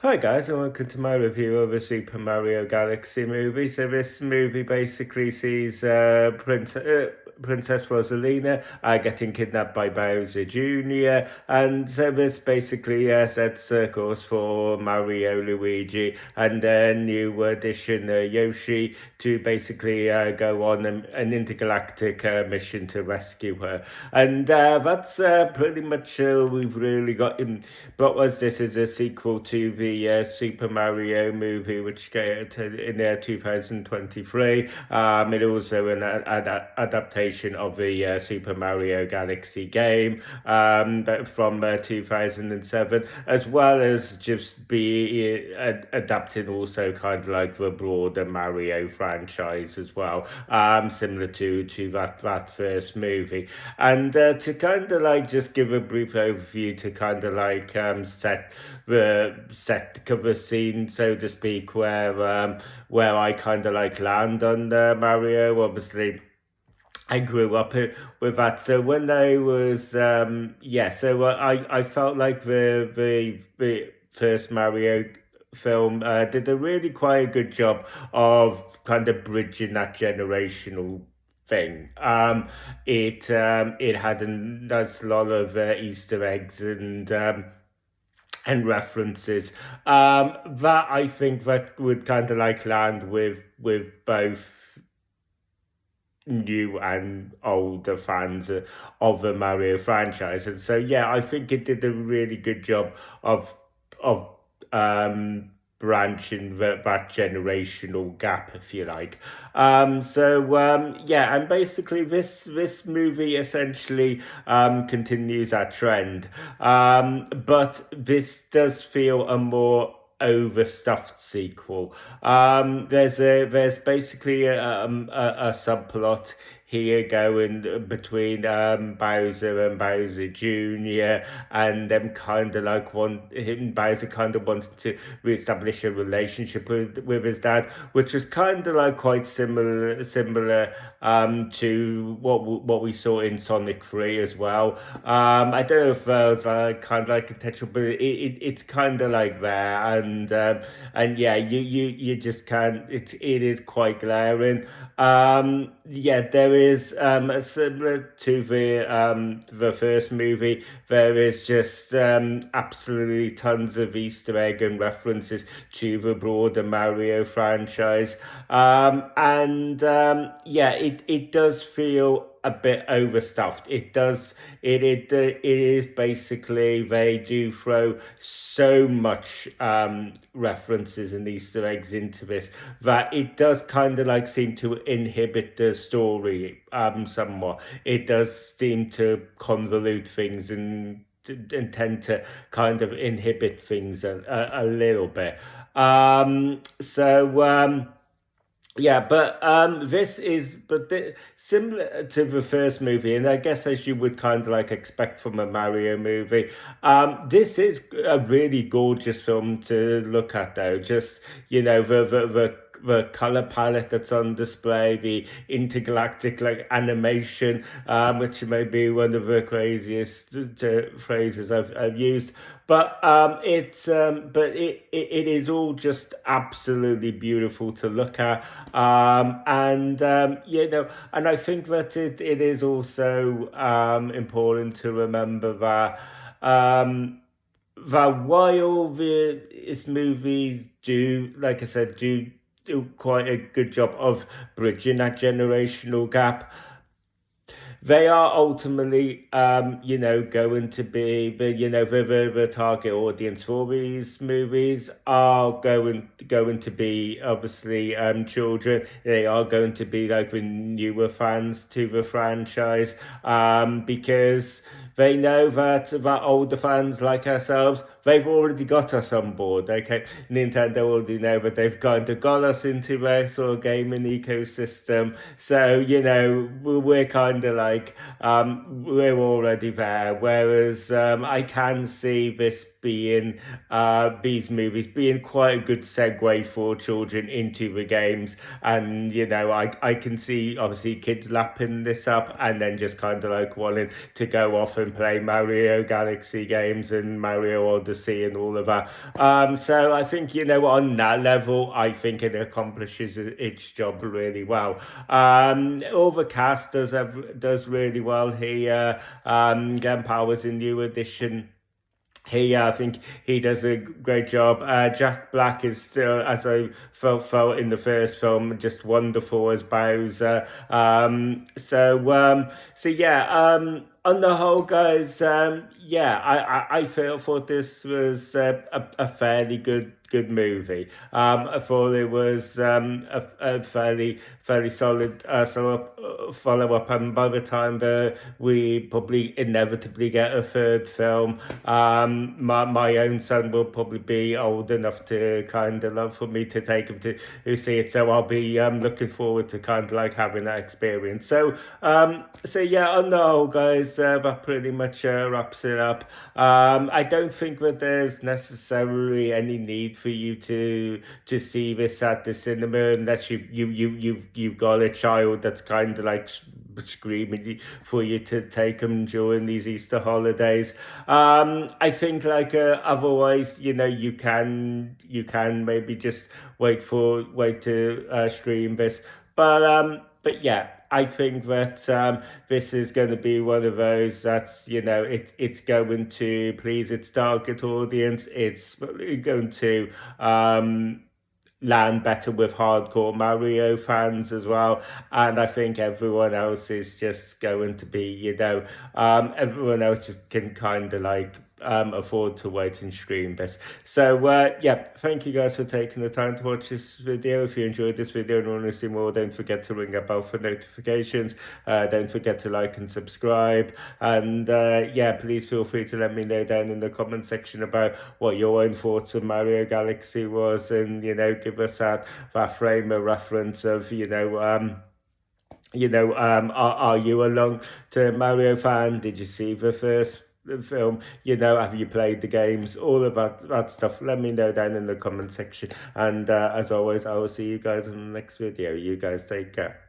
Hi guys, and welcome to my review of a Super Mario Galaxy movie. So this movie basically sees Princess Rosalina getting kidnapped by Bowser Jr. And so this basically sets course for Mario, Luigi, and a new addition, Yoshi, to basically go on an intergalactic mission to rescue her. And that's pretty much all we've really got in. But was this is a sequel to the Super Mario movie, which came out in 2023. It also an adaptation of the Super Mario Galaxy game but from 2007, as well as just be adapting also kind of like the broader Mario franchise as well, similar to that first movie. And to kind of like just give a brief overview to kind of like set the cover scene, so to speak, where I kind of like land on Mario. Obviously, I grew up with that. So when I was I felt like the first Mario film did a really quite a good job of kind of bridging that generational thing. It had a nice lot of Easter eggs and references that I think that would kind of like land with both new and older fans of the Mario franchise. And so yeah, I think it did a really good job of branching that generational gap, if you like. Yeah, and basically this movie essentially continues that trend. But this does feel a more overstuffed sequel. There's basically a subplot here going between Bowser and Bowser Jr. and them kind of like Bowser kind of wanted to reestablish a relationship with his dad, which was kind of like quite similar to what we saw in Sonic 3 as well. I don't know if was kind of like intentional, but it's kind of like there, and yeah, you just can't. It is quite glaring. Yeah, there is similar to the first movie. There is just absolutely tons of Easter egg and references to the broader Mario franchise. Yeah, it does feel a bit overstuffed. It is basically they do throw so much references and Easter eggs into this that it does kind of like seem to inhibit the story somewhat. It does seem to convolute things and tend to kind of inhibit things a little bit. Yeah, but similar to the first movie, and I guess as you would kind of like expect from a Mario movie, this is a really gorgeous film to look at. Though, just the color palette that's on display, the intergalactic like animation, which may be one of the craziest phrases I've used. But it is all just absolutely beautiful to look at, and I think that it is also important to remember that while its movies do, like I said, do quite a good job of bridging that generational gap, they are ultimately, going to be the target audience for these movies are going to be obviously children. They are going to be like the newer fans to the franchise, because they know that older fans like ourselves, they've already got us on board. Okay, Nintendo already know that they've kind of got us into their sort of gaming ecosystem. So we're kind of like we're already there. Whereas I can see this being these movies being quite a good segue for children into the games. And I can see obviously kids lapping this up and then just kind of like wanting to go off and play Mario Galaxy games and Mario Odyssey and all of that. So I think on that level, I think it accomplishes its job really well. All the cast does really well here. Glenn Powers in New Edition. I think he does a great job. Jack Black is still, as I felt in the first film, just wonderful as Bowser. So yeah. On the whole, guys, yeah, I thought this was a fairly good movie. I thought it was a fairly solid follow up, and by the time we probably inevitably get a third film, my own son will probably be old enough to kind of love for me to take him to see it. So I'll be looking forward to kind of like having that experience. So yeah, on the whole, guys, that pretty much wraps it up. I don't think that there's necessarily any need for you to see this at the cinema unless you've got a child that's kind of like screaming for you to take them during these Easter holidays. I think like otherwise, you can maybe just wait to stream this, but yeah. I think that this is going to be one of those that's it's going to please its target audience. It's going to land better with hardcore Mario fans as well, and I think everyone else is just going to be everyone else just can kind of like afford to wait and stream this. So yeah, thank you guys for taking the time to watch this video. If you enjoyed this video and want to see more, don't forget to ring that bell for notifications. Don't forget to like and subscribe, and yeah, please feel free to let me know down in the comment section about what your own thoughts of Mario Galaxy was, and give us that frame of reference of are you a long-term Mario fan? Did you see the first film? Have you played the games? All of that stuff, let me know down in the comment section. And as always, I will see you guys in the next video. You guys take care.